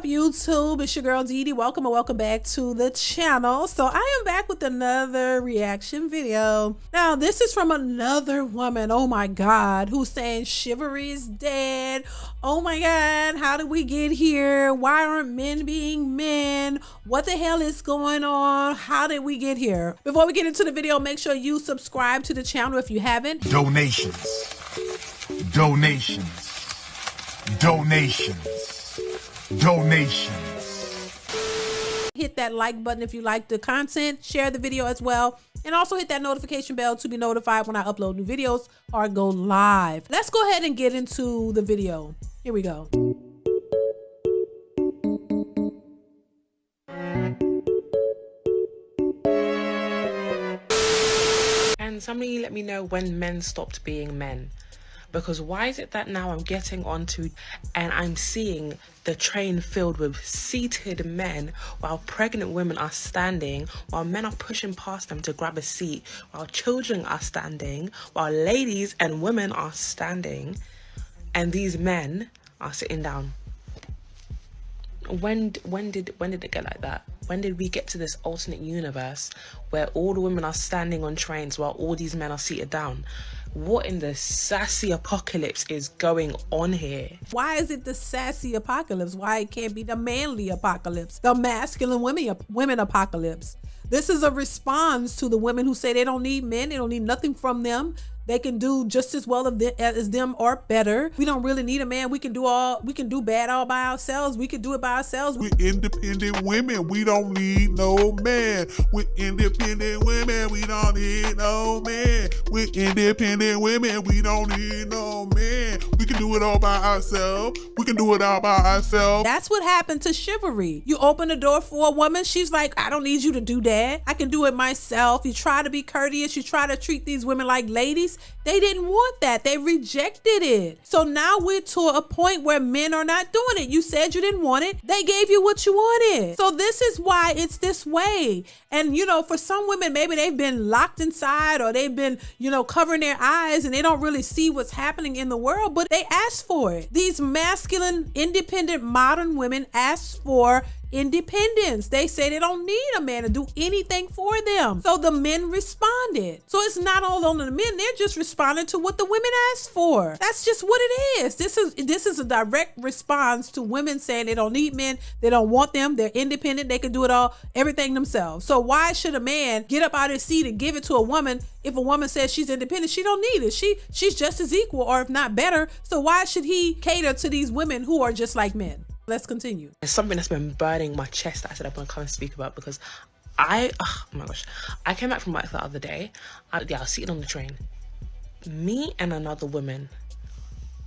up, YouTube? It's your girl DeeDee. Welcome and welcome back to the channel. So I am back with another reaction video. Now this is from another woman, oh my god, who's saying chivalry is dead. Oh my god, how did we get here? Why aren't men being men? What the hell is going on? How did we get here? Before we get into the video, make sure you subscribe to the channel if you haven't. Donations. Hit that like button if you like the content, share the video as well, and also hit that notification bell to be notified when I upload new videos or go live. Let's go ahead and get into the video. Here we go. Can somebody let me know when men stopped being men? Because why is it that now I'm getting onto and I'm seeing the train filled with seated men while pregnant women are standing, while men are pushing past them to grab a seat, while children are standing, while ladies and women are standing, and these men are sitting down? When did it get like that? When did we get to this alternate universe where all the women are standing on trains while all these men are seated down? What in the sassy apocalypse is going on here? Why is it the sassy apocalypse? Why it can't be the manly apocalypse, the masculine women apocalypse? This is a response to the women who say they don't need men, they don't need nothing from them. They can do just as well as them or better. We don't really need a man. We can do bad all by ourselves. We can do it by ourselves. We're independent women. We don't need no man. We're independent women. We don't need no man. We're independent women. We don't need no man. We can do it all by ourselves. We can do it all by ourselves. That's what happened to chivalry. You open the door for a woman. She's like, I don't need you to do that. I can do it myself. You try to be courteous. You try to treat these women like ladies. They didn't want that. They rejected it. So now we're to a point where men are not doing it. You said you didn't want it. They gave you what you wanted. So this is why it's this way. And, you know, for some women, maybe they've been locked inside or they've been, you know, covering their eyes and they don't really see what's happening in the world, but they asked for it. These masculine, independent, modern women asked for independence. They say they don't need a man to do anything for them. So the men responded. So it's not all on the men. They're just responding to what the women asked for. That's just what it is. This is a direct response to women saying they don't need men. They don't want them. They're independent. They can do it all, everything themselves. So why should a man get up out of his seat and give it to a woman if a woman says she's independent? She don't need it. She's just as equal, or if not better. So why should he cater to these women who are just like men? Let's continue. It's something that's been burning my chest that I said I'm gonna come and speak about, because oh my gosh, I came back from work the other day. I was sitting on the train, me and another woman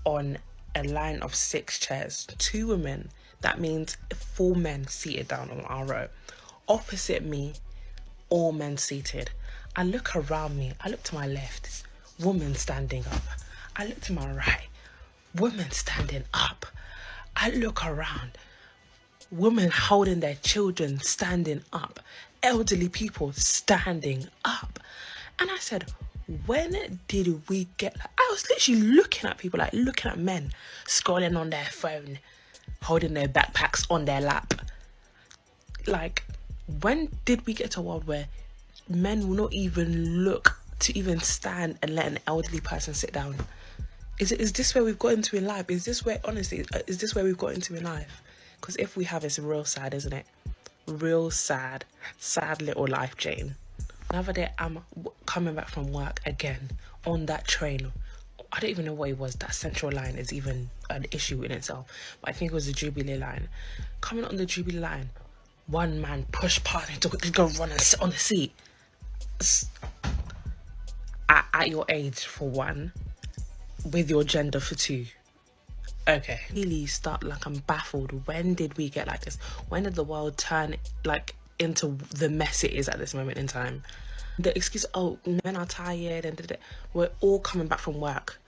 on a line of 6 chairs, 2 women, that means 4 men seated down on our row. Opposite me, all men seated. I look around me, I look to my left, woman standing up. I look to my right, women standing up. I look around, women holding their children standing up, elderly people standing up. And I said, when did we get, I was literally looking at people, like looking at men scrolling on their phone, holding their backpacks on their lap. Like, when did we get to a world where men will not even look to even stand and let an elderly person sit down? Is this where we've got into in life? Is this where, honestly, is this where we've got into in life? Because if we have, it's real sad, isn't it? Real sad. Sad little life, Jane. Another day, I'm coming back from work again on that train. I don't even know what it was. That central line is even an issue in itself. But I think it was the Jubilee line. Coming on the Jubilee line, one man pushed past me to go run and sit on the seat. At your age, for one. With your gender, for 2. Okay. Really start, like, I'm baffled. When did we get like this? When did the world turn like into the mess it is at this moment in time? The excuse, oh, men are tired and we're all coming back from work.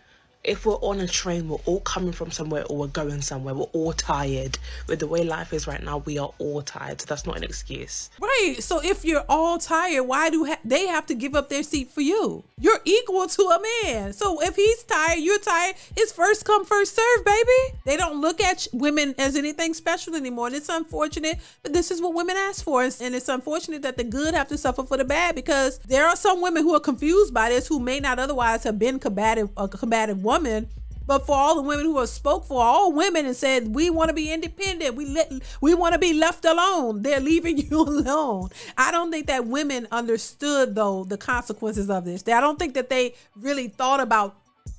if we're on a train, we're all coming from somewhere or we're going somewhere, we're all tired. With the way life is right now, we are all tired. So that's not an excuse. Right. So if you're all tired, why do they have to give up their seat for you? You're equal to a man. So if he's tired, you're tired. It's first come, first serve, baby. They don't look at women as anything special anymore. And it's unfortunate, but this is what women ask for. And it's unfortunate that the good have to suffer for the bad, because there are some women who are confused by this, who may not otherwise have been a combative woman. But for all the women who have spoke for all women and said, we want to be independent, we want to be left alone, they're leaving you alone. I don't think that women understood, though, the consequences of this. I don't think that they really thought about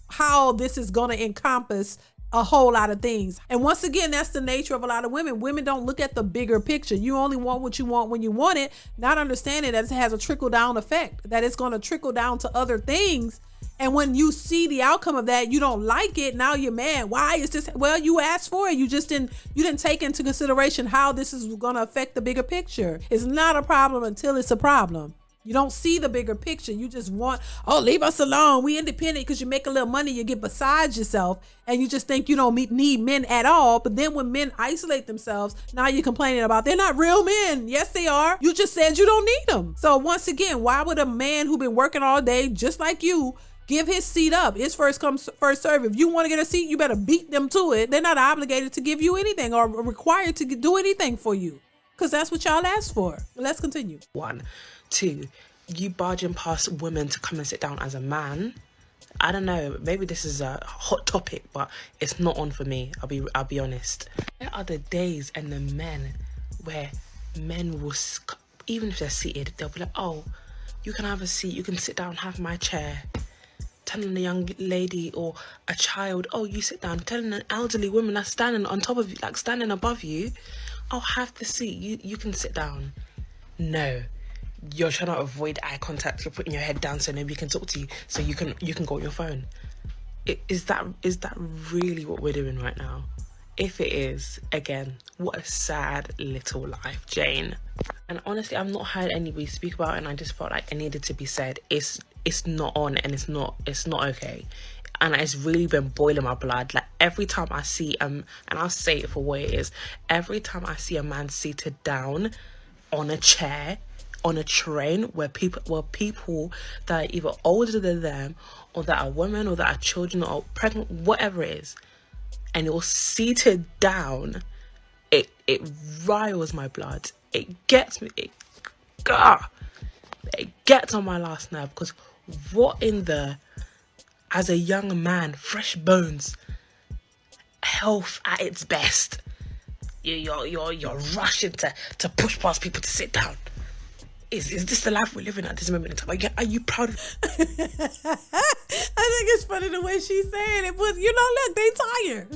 how this is going to encompass a whole lot of things. And once again, that's the nature of a lot of women. Women don't look at the bigger picture. You only want what you want when you want it, not understanding that it has a trickle down effect, that it's going to trickle down to other things. And when you see the outcome of that, you don't like it. Now you're mad. Why is this? Well, you asked for it. You didn't take into consideration how this is going to affect the bigger picture. It's not a problem until it's a problem. You don't see the bigger picture. You just want, leave us alone. We independent because you make a little money, you get beside yourself, and you just think you don't need men at all. But then when men isolate themselves, now you're complaining about they're not real men. Yes, they are. You just said you don't need them. So once again, why would a man who been working all day just like you give his seat up? It's first come, first serve. If you want to get a seat, you better beat them to it. They're not obligated to give you anything or required to do anything for you, because that's what y'all asked for. Let's continue. 1, 2, you barging past women to come and sit down as a man. I don't know, maybe this is a hot topic, but it's not on for me. I'll be honest. There are the days and the men where men will, even if they're seated, they'll be like, oh, you can have a seat, you can sit down, have my chair. Telling a young lady or a child, oh, you sit down. Telling an elderly woman that's standing on top of you, like standing above you, oh, have the seat, you can sit down. No, you're trying to avoid eye contact. You're putting your head down so nobody can talk to you, so you can go on your phone. Is that really what we're doing right now? If it is, again, what a sad little life, Jane. And honestly, I've not heard anybody speak about it, and I just felt like it needed to be said. It's not on, and it's not okay. And it's really been boiling my blood. Like every time I see and I'll say it for what it is, every time I see a man seated down on a chair on a train where people that are either older than them, or that are women, or that are children, or pregnant, whatever it is, and you're seated down, it riles my blood. It gets me. It gets on my last nerve, because what in the, as a young man, fresh bones, health at its best, you're rushing to push past people to sit down. Is this the life we're living at this moment in time? Are you proud of I think it's funny the way she's saying it, but look, they tired.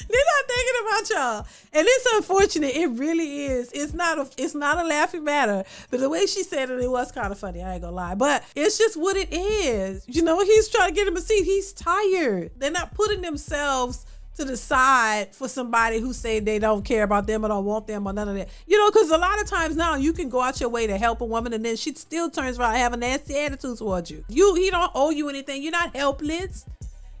They're not thinking about y'all. And it's unfortunate. It really is. It's not a laughing matter. But the way she said it was kind of funny. I ain't gonna lie. But it's just what it is. He's trying to get him a seat. He's tired. They're not putting themselves to the side for somebody who say they don't care about them or don't want them or none of that. Because a lot of times now you can go out your way to help a woman, and then she still turns around and have a nasty attitude towards you. He don't owe you anything. You're not helpless.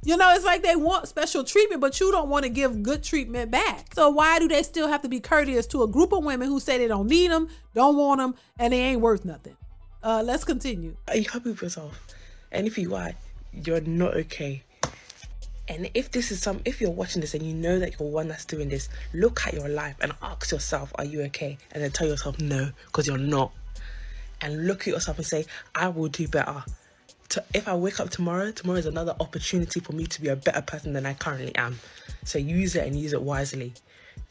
It's like they want special treatment, but you don't want to give good treatment back. So why do they still have to be courteous to a group of women who say they don't need them, don't want them, and they ain't worth nothing? Let's continue. Are you happy with yourself? And if you are, you're not okay. And if you're watching this and you know that you're one that's doing this, look at your life and ask yourself, are you okay? And then tell yourself no, because you're not. And look at yourself and say, I will do better. If I wake up tomorrow is another opportunity for me to be a better person than I currently am. So use it and use it wisely.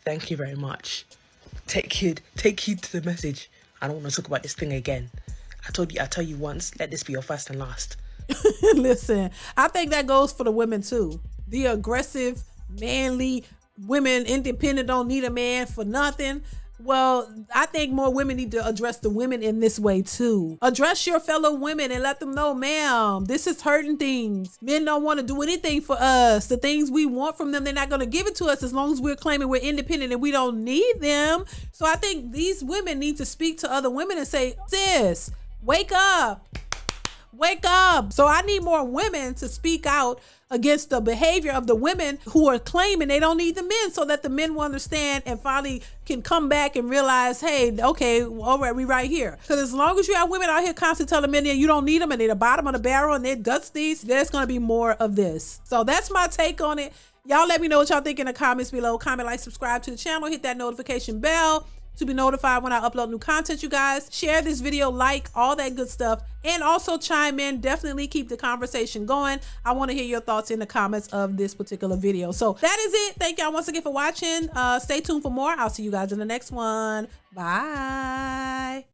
Thank you very much. Take heed to the message. I don't want to talk about this thing again. I tell you once, let this be your first and last. Listen, I think that goes for the women too. The aggressive, manly women, independent, don't need a man for nothing. Well, I think more women need to address the women in this way too. Address your fellow women and let them know, ma'am, this is hurting things. Men don't want to do anything for us. The things we want from them, they're not going to give it to us as long as we're claiming we're independent and we don't need them. So I think these women need to speak to other women and say, sis, wake up. Wake up. So I need more women to speak out against the behavior of the women who are claiming they don't need the men, so that the men will understand and finally can come back and realize, hey, okay, all right, we right here. Because as long as you have women out here constantly telling men that you don't need them and they're the bottom of the barrel and they're dusties, there's going to be more of this. So that's my take on it. Y'all let me know what y'all think in the comments below. Comment, like, subscribe to the channel, hit that notification bell to be notified when I upload new content, you guys. Share this video, like, all that good stuff. And also chime in. Definitely keep the conversation going. I want to hear your thoughts in the comments of this particular video. So that is it. Thank y'all once again for watching. Stay tuned for more. I'll see you guys in the next one. Bye.